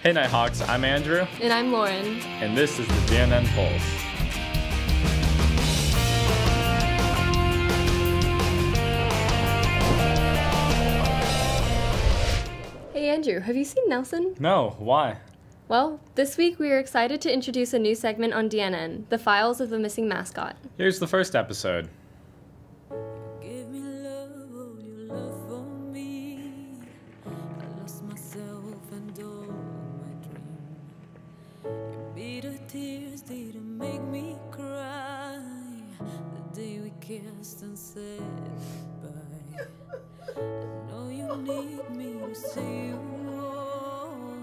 Hey Nighthawks, I'm Andrew. And I'm Lauren. And this is the DNN Pulse. Hey Andrew, have you seen Nelson? No, why? Well, this week we are excited to introduce a new segment on DNN, The Files of the Missing Mascot. Here's the first episode. Give me love, oh, your love for me. I lost myself and all my dream. Your bitter tears didn't make me cry. The day we kissed and said goodbye. I know you need me to see you all.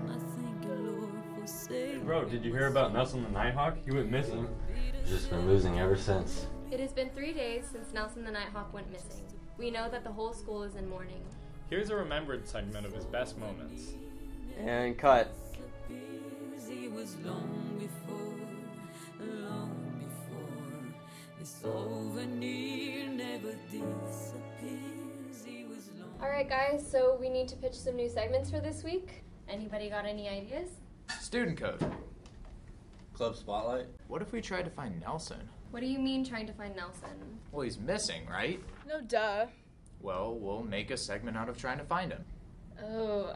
I thank you, Lord, for saving. Bro, did you hear about Nelson the Nighthawk? He went missing. He's just been losing ever since. It has been 3 days since Nelson the Nighthawk went missing. We know that the whole school is in mourning. Here's a remembered segment of his best moments. And cut. He was long before this souvenir never disappears. He was long. Alright guys, so we need to pitch some new segments for this week. Anybody got any ideas? Student code. Club spotlight. What if we tried to find Nelson? What do you mean trying to find Nelson? Well, he's missing, right? No, duh. Well, we'll make a segment out of trying to find him. Oh,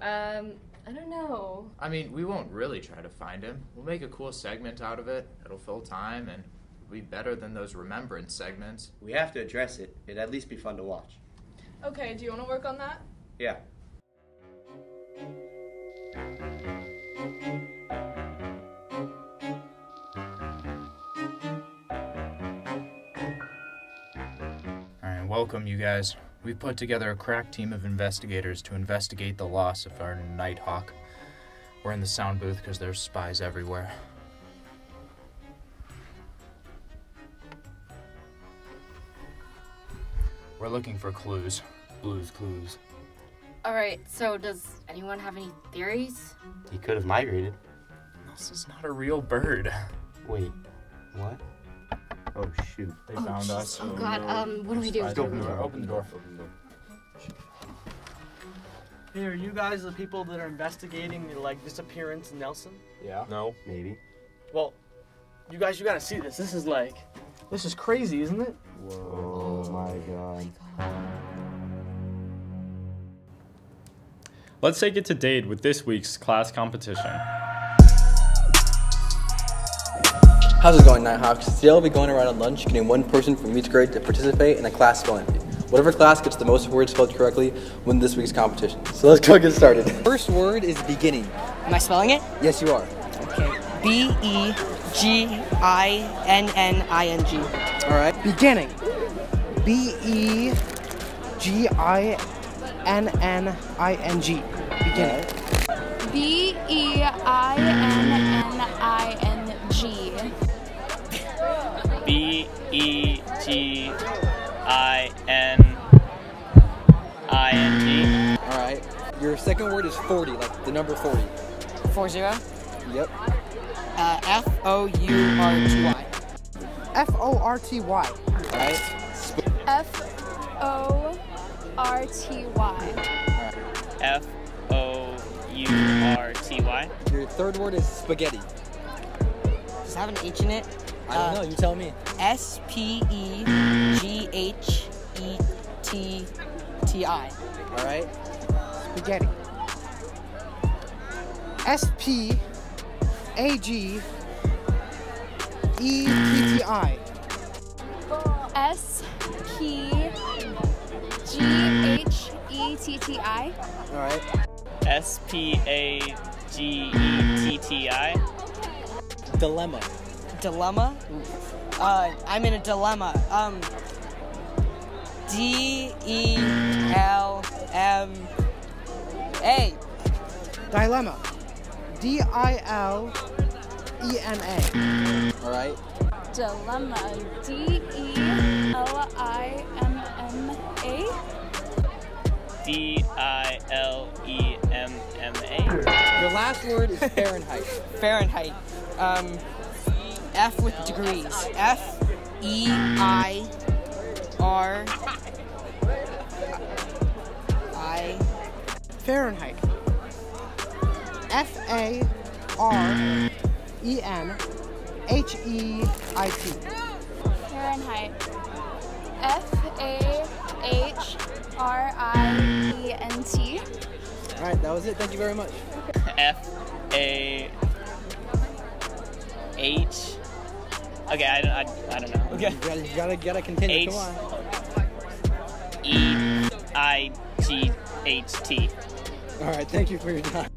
I don't know. I mean, we won't really try to find him. We'll make a cool segment out of it. It'll fill time and it'll be better than those remembrance segments. We have to address it. It'd at least be fun to watch. Okay, do you want to work on that? Yeah. Alright, welcome you guys. We've put together a crack team of investigators to investigate the loss of our Nighthawk. We're in the sound booth because there's spies everywhere. We're looking for clues. Blues clues. Alright, so does anyone have any theories? He could have migrated. This is not a real bird. Wait, what? Oh shoot. They found us. Oh god, what do we do? Spies everywhere. Open the door. Hey, are you guys the people that are investigating the, disappearance in Nelson? Yeah. No. Maybe. Well, you guys, you gotta see this. This is crazy, isn't it? Whoa, oh my god. Let's take it to date with this week's class competition. How's it going, Nighthawks? Today I'll be going around at lunch getting one person from each grade to participate in a class spelling bee. Whatever class gets the most words spelled correctly wins this week's competition. So let's go get started. First word is beginning. Am I spelling it? Yes, you are. Okay. B-E-G-I-N-N-I-N-G. Alright. Beginning. B-E-G-I-N-N-I-N-G. Beginning. B-E-I-N-N-I-N-G. B-E-G-I-N-I-N-G. Alright. Your second word is 40, like the number 40. 40? Yep. F-O-U-R-T-Y. F-O-R-T-Y. Alright. F-O-R-T-Y. F-O-U-R-T-Y. Your third word is spaghetti. Does it have an H in it? I don't know, you tell me. S-P-E-G-H-E-T-T-I. Alright. Spaghetti. S-P-A-G-E-T-T-I. S-P-G-H-E-T-T-I. Alright. S-P-A-G-E-T-T-I. Dilemma. Dilemma? I'm in a dilemma. D-E-L-M-A. Dilemma. D-I-L-E-M-A. Alright. Dilemma. D-E-L-I-M-M-A. D-I-L-E-M-M-A. Your last word is Fahrenheit. Fahrenheit. F with degrees. F-E-I-R-I. Fahrenheit. F Fahrenheit. F-A-H-R-I-E-N-T. All right, that was it. Thank you very much. F-A-H. Okay, I don't know. Okay. You gotta continue. Come on. E-I-G-H-T. All right, thank you for your time.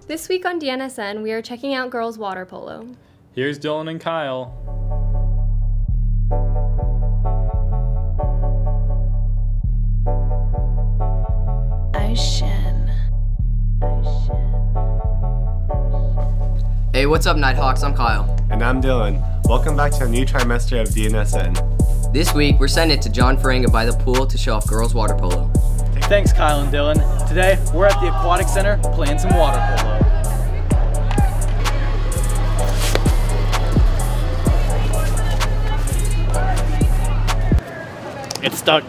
This week on DNSN, we are checking out girls water polo. Here's Dylan and Kyle. Hey, what's up, Nighthawks? I'm Kyle. And I'm Dylan. Welcome back to a new trimester of DNSN. This week, we're sending it to John Ferenga by the pool to show off girls water polo. Thanks, Kyle and Dylan. Today, we're at the Aquatic Center playing some water polo. It's stuck.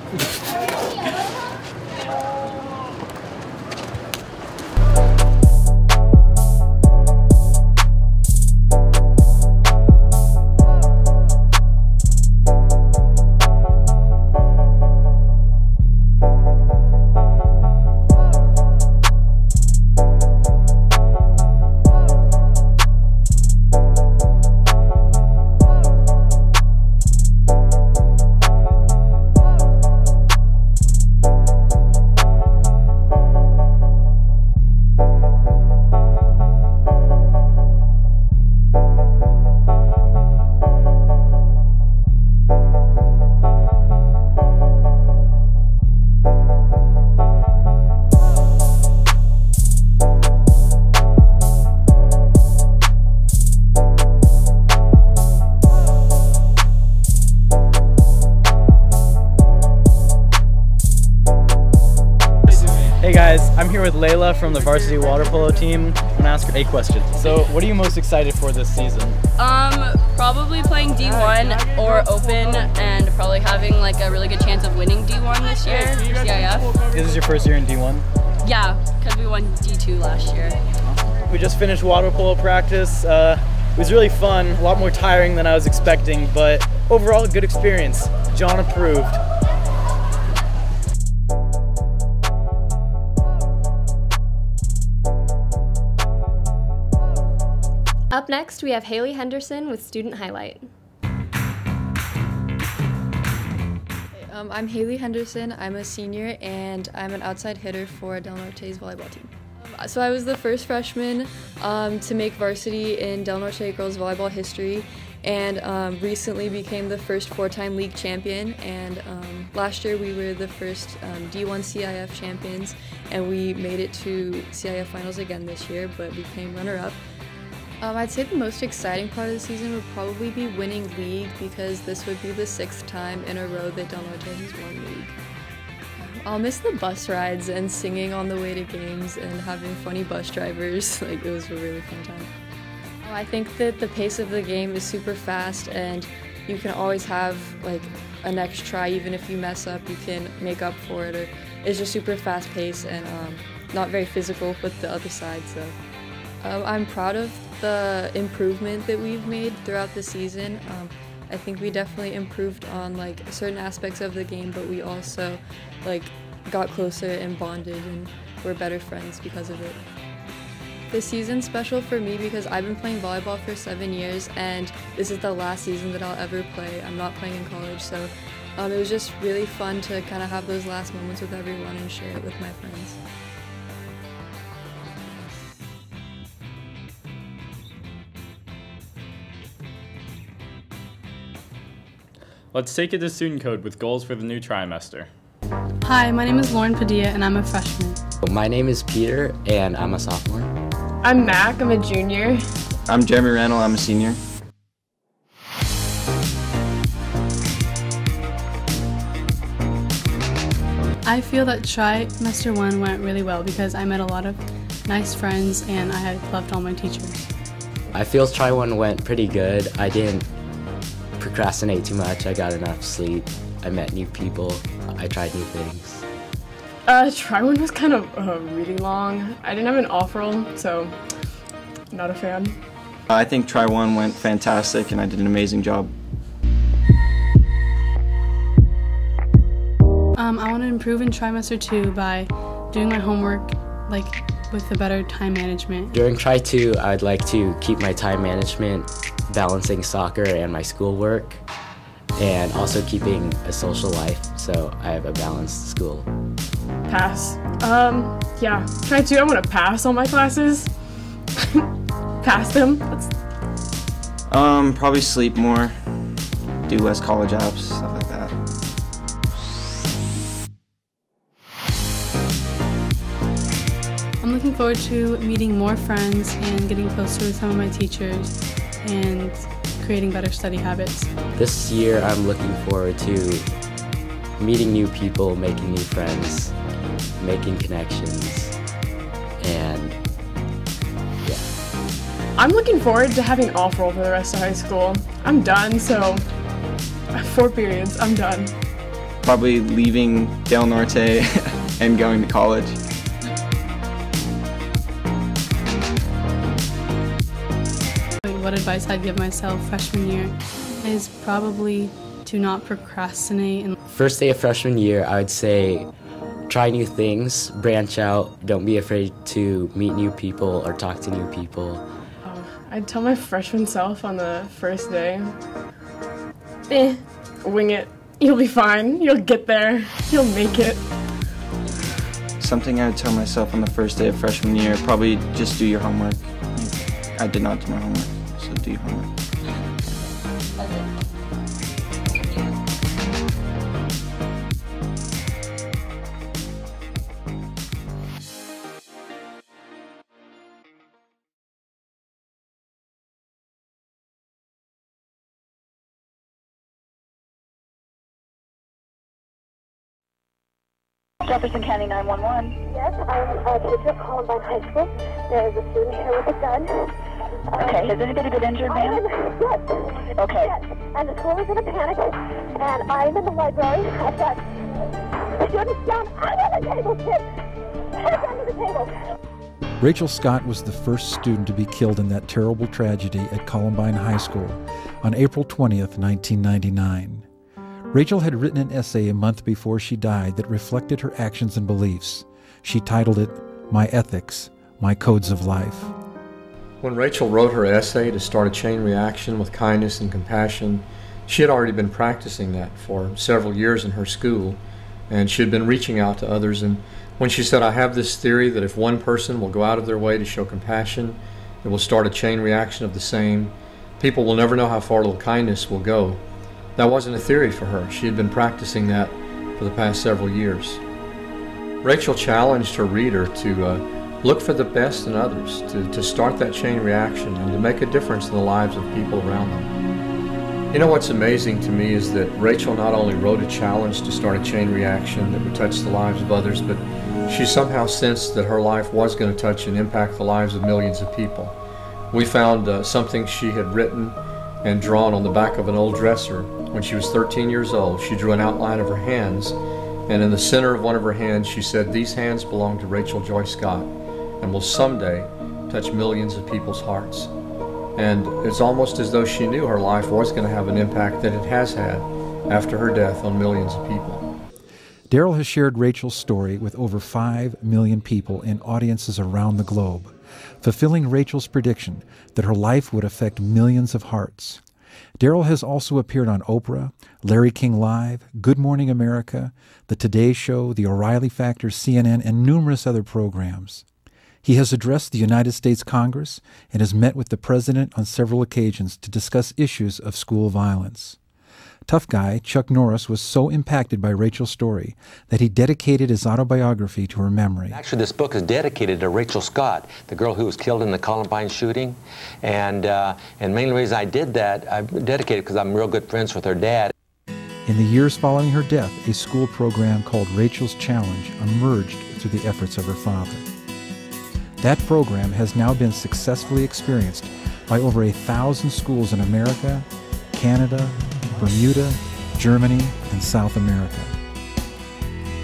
Hey guys, I'm here with Layla from the varsity water polo team. I'm gonna ask her a question. So, what are you most excited for this season? Probably playing D1 or Open, and probably having like a really good chance of winning D1 this year for CIF. This is your first year in D1? Yeah, because we won D2 last year. We just finished water polo practice. It was really fun, a lot more tiring than I was expecting, but overall a good experience. John approved. Up next, we have Haley Henderson with Student Highlight. I'm Haley Henderson. I'm a senior and I'm an outside hitter for Del Norte's volleyball team. So I was the first freshman to make varsity in Del Norte girls volleyball history, and recently became the first 4-time league champion. And last year we were the first D1 CIF champions, and we made it to CIF finals again this year, but we came runner-up. I'd say the most exciting part of the season would probably be winning league, because this would be the 6th time in a row that Del Norte has won league. I'll miss the bus rides and singing on the way to games and having funny bus drivers. Like, it was a really fun time. I think that the pace of the game is super fast, and you can always have like a next try. Even if you mess up, you can make up for it. Or it's just super fast paced and not very physical with the other side. So I'm proud of the improvement that we've made throughout the season. I think we definitely improved on like certain aspects of the game, but we also like got closer and bonded, and we're better friends because of it. This season's special for me because I've been playing volleyball for 7 years, and this is the last season that I'll ever play. I'm not playing in college, so it was just really fun to kind of have those last moments with everyone and share it with my friends. Let's take it to student code with goals for the new trimester. Hi, my name is Lauren Padilla and I'm a freshman. My name is Peter and I'm a sophomore. I'm Mac, I'm a junior. I'm Jeremy Randall, I'm a senior. I feel that trimester 1 went really well because I met a lot of nice friends and I loved all my teachers. I feel Tri 1 went pretty good. I didn't procrastinate too much. I got enough sleep. I met new people. I tried new things. Try one was kind of really long. I didn't have an off-roll, so not a fan. I think Try One went fantastic and I did an amazing job. I want to improve in trimester 2 by doing my homework with a better time management. During Try 2, I'd like to keep my time management, balancing soccer and my schoolwork, and also keeping a social life so I have a balanced school. Pass. Yeah, Try 2, I want to pass all my classes. Pass them. Probably sleep more, do less college apps, stuff like that. I'm looking forward to meeting more friends and getting closer with some of my teachers and creating better study habits. This year I'm looking forward to meeting new people, making new friends, making connections, and yeah. I'm looking forward to having off-roll for the rest of high school. I'm done, so 4 periods, I'm done. Probably leaving Del Norte and going to college. What advice I'd give myself freshman year is probably to not procrastinate. First day of freshman year, I would say try new things, branch out, don't be afraid to meet new people or talk to new people. I'd tell my freshman self on the first day, wing it, you'll be fine, you'll get there, you'll make it. Something I would tell myself on the first day of freshman year, probably just do your homework. I did not do my homework, so do your homework. Jefferson County 911. Yes, I'm a teacher at Columbine High School. There is a student here with a gun. Okay, has anybody been injured, ma'am? Yes. Okay. Yes. And the school is in a panic, and I'm in the library. I've got students down under the table, kids. Heads under the table. Rachel Scott was the first student to be killed in that terrible tragedy at Columbine High School on April 20th, 1999. Rachel had written an essay a month before she died that reflected her actions and beliefs. She titled it, "My Ethics, My Codes of Life." When Rachel wrote her essay to start a chain reaction with kindness and compassion, she had already been practicing that for several years in her school, and she had been reaching out to others. And when she said, "I have this theory that if one person will go out of their way to show compassion, it will start a chain reaction of the same. People will never know how far a little kindness will go." That wasn't a theory for her. She had been practicing that for the past several years. Rachel challenged her reader to look for the best in others, to start that chain reaction and to make a difference in the lives of people around them. You know what's amazing to me is that Rachel not only wrote a challenge to start a chain reaction that would touch the lives of others, but she somehow sensed that her life was going to touch and impact the lives of millions of people. We found something she had written and drawn on the back of an old dresser. When she was 13 years old, she drew an outline of her hands, and in the center of one of her hands she said, "These hands belong to Rachel Joy Scott and will someday touch millions of people's hearts." And it's almost as though she knew her life was going to have an impact that it has had after her death on millions of people. Daryl has shared Rachel's story with over 5 million people in audiences around the globe, fulfilling Rachel's prediction that her life would affect millions of hearts. Daryl has also appeared on Oprah, Larry King Live, Good Morning America, The Today Show, The O'Reilly Factor, CNN, and numerous other programs. He has addressed the United States Congress and has met with the President on several occasions to discuss issues of school violence. Tough guy Chuck Norris was so impacted by Rachel's story that he dedicated his autobiography to her memory. Actually, this book is dedicated to Rachel Scott, the girl who was killed in the Columbine shooting. And main reason I did that, I dedicated because I'm real good friends with her dad. In the years following her death, a school program called Rachel's Challenge emerged through the efforts of her father. That program has now been successfully experienced by over 1,000 schools in America, Canada, Bermuda, Germany, and South America.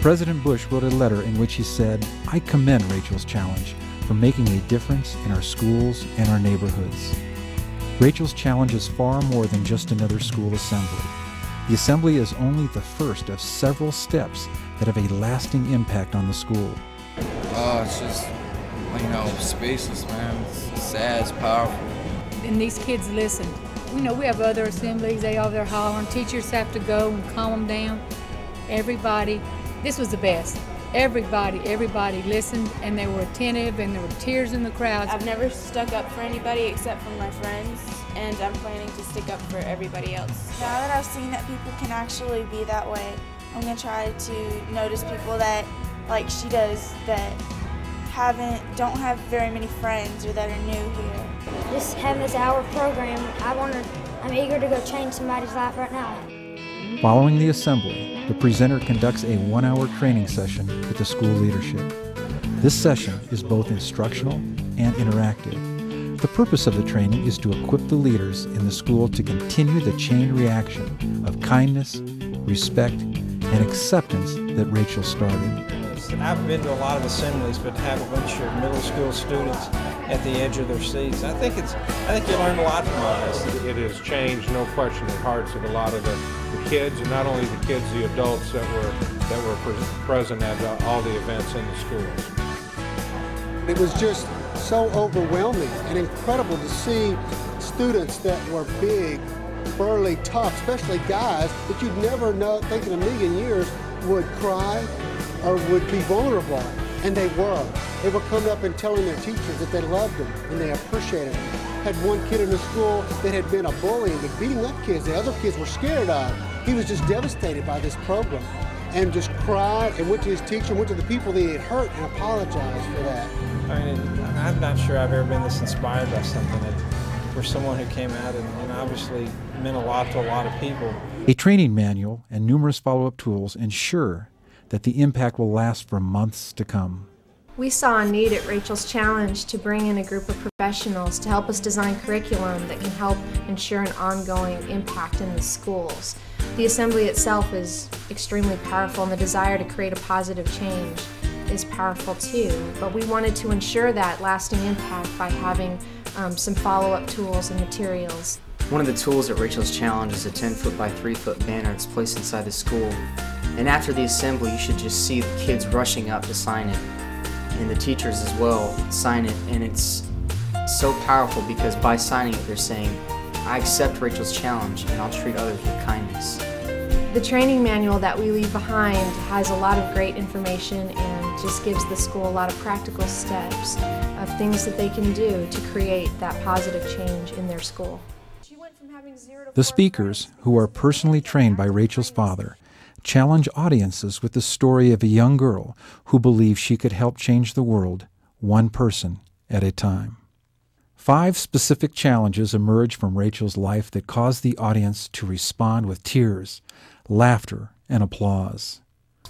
President Bush wrote a letter in which he said, "I commend Rachel's Challenge for making a difference in our schools and our neighborhoods." Rachel's Challenge is far more than just another school assembly. The assembly is only the first of several steps that have a lasting impact on the school. It's just, you know, spaceless, man. It's sad, it's powerful. And these kids listened. You know, we have other assemblies, they all there hollering. Teachers have to go and calm them down. Everybody, this was the best. Everybody listened, and they were attentive, and there were tears in the crowd. I've never stuck up for anybody except for my friends, and I'm planning to stick up for everybody else. Now that I've seen that people can actually be that way, I'm going to try to notice people that, like she does, that don't have very many friends or that are new here. Just having this hour program, I'm eager to go change somebody's life right now. Following the assembly, the presenter conducts a 1-hour training session with the school leadership. This session is both instructional and interactive. The purpose of the training is to equip the leaders in the school to continue the chain reaction of kindness, respect, and acceptance that Rachel started. I've been to a lot of assemblies, but to have a bunch of middle school students at the edge of their seats, I think you learned a lot from all this. It has changed, no question, the hearts of a lot of the kids, and not only the kids, the adults that were present at all the events in the schools. It was just so overwhelming and incredible to see students that were big, burly, tough, especially guys that you'd never think in a million years would cry or would be vulnerable, and they were. They were coming up and telling their teachers that they loved them and they appreciated them. Had one kid in the school that had been a bully and been beating up kids the other kids were scared of. He was just devastated by this program and just cried and went to his teacher, went to the people that he had hurt and apologized for that. I mean, I'm not sure I've ever been this inspired by something for someone who came out and obviously meant a lot to a lot of people. A training manual and numerous follow-up tools ensure that the impact will last for months to come. We saw a need at Rachel's Challenge to bring in a group of professionals to help us design curriculum that can help ensure an ongoing impact in the schools. The assembly itself is extremely powerful, and the desire to create a positive change is powerful too, but we wanted to ensure that lasting impact by having some follow-up tools and materials. One of the tools at Rachel's Challenge is a 10-foot by 3-foot banner that's placed inside the school. And after the assembly, you should just see the kids rushing up to sign it, and the teachers as well sign it, and it's so powerful because by signing it they're saying, I accept Rachel's Challenge and I'll treat others with kindness. The training manual that we leave behind has a lot of great information and just gives the school a lot of practical steps of things that they can do to create that positive change in their school. The speakers, who are personally trained by Rachel's father, challenge audiences with the story of a young girl who believed she could help change the world one person at a time. 5 specific challenges emerged from Rachel's life that caused the audience to respond with tears, laughter, and applause.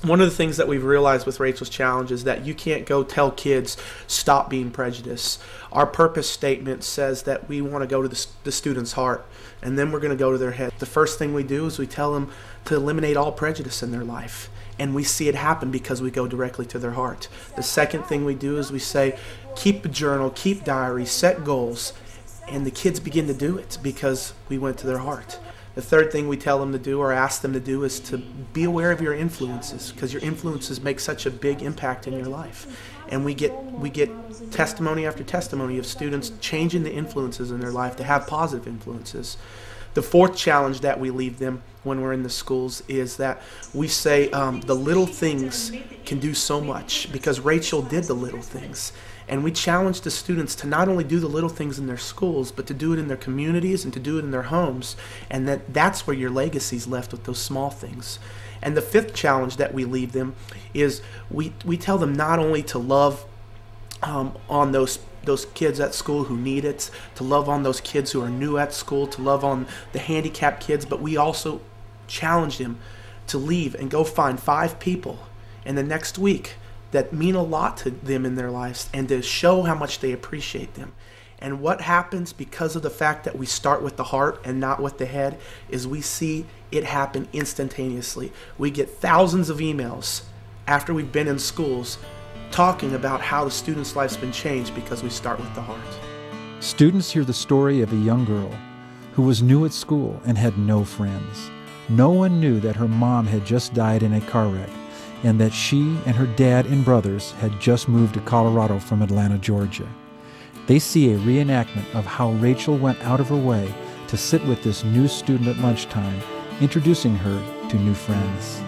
One of the things that we've realized with Rachel's Challenge is that you can't go tell kids, stop being prejudiced. Our purpose statement says that we want to go to the student's heart, and then we're going to go to their head. The first thing we do is we tell them to eliminate all prejudice in their life, and we see it happen because we go directly to their heart. The second thing we do is we say, keep a journal, keep diaries, set goals, and the kids begin to do it because we went to their heart. The third thing we tell them to do or ask them to do is to be aware of your influences, because your influences make such a big impact in your life. And we get testimony after testimony of students changing the influences in their life to have positive influences. The fourth challenge that we leave them when we're in the schools is that we say the little things can do so much, because Rachel did the little things. And we challenge the students to not only do the little things in their schools, but to do it in their communities and to do it in their homes. And that's where your legacy's left, with those small things. And the fifth challenge that we leave them is we tell them not only to love on those kids at school who need it, to love on those kids who are new at school, to love on the handicapped kids, but we also challenge them to leave and go find 5 people in the next week that mean a lot to them in their lives, and to show how much they appreciate them. And what happens because of the fact that we start with the heart and not with the head is we see it happen instantaneously. We get thousands of emails after we've been in schools, talking about how the student's life's been changed because we start with the heart. Students hear the story of a young girl who was new at school and had no friends. No one knew that her mom had just died in a car wreck and that she and her dad and brothers had just moved to Colorado from Atlanta, Georgia. They see a reenactment of how Rachel went out of her way to sit with this new student at lunchtime, introducing her to new friends.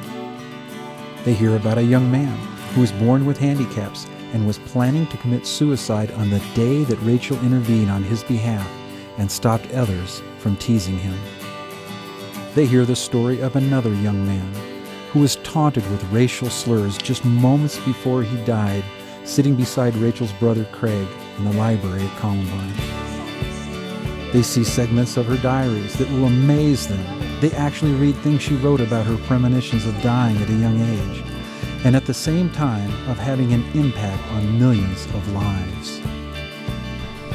They hear about a young man who was born with handicaps and was planning to commit suicide on the day that Rachel intervened on his behalf and stopped others from teasing him. They hear the story of another young man who was taunted with racial slurs just moments before he died, sitting beside Rachel's brother Craig in the library at Columbine. They see segments of her diaries that will amaze them. They actually read things she wrote about her premonitions of dying at a young age, and at the same time of having an impact on millions of lives.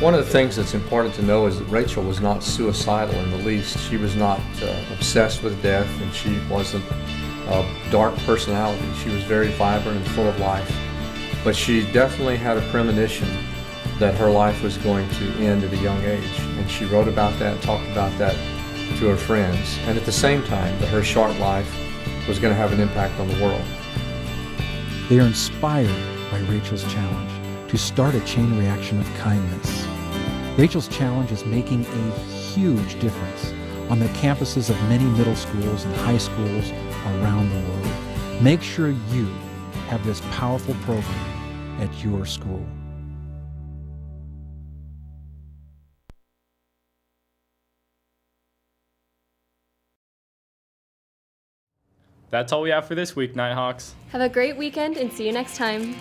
One of the things that's important to know is that Rachel was not suicidal in the least. She was not obsessed with death, and she wasn't a dark personality. She was very vibrant and full of life. But she definitely had a premonition that her life was going to end at a young age. And she wrote about that, talked about that to her friends. And at the same time, that her short life was going to have an impact on the world. They are inspired by Rachel's challenge to start a chain reaction of kindness. Rachel's challenge is making a huge difference on the campuses of many middle schools and high schools around the world. Make sure you have this powerful program at your school. That's all we have for this week, Nighthawks. Have a great weekend and see you next time.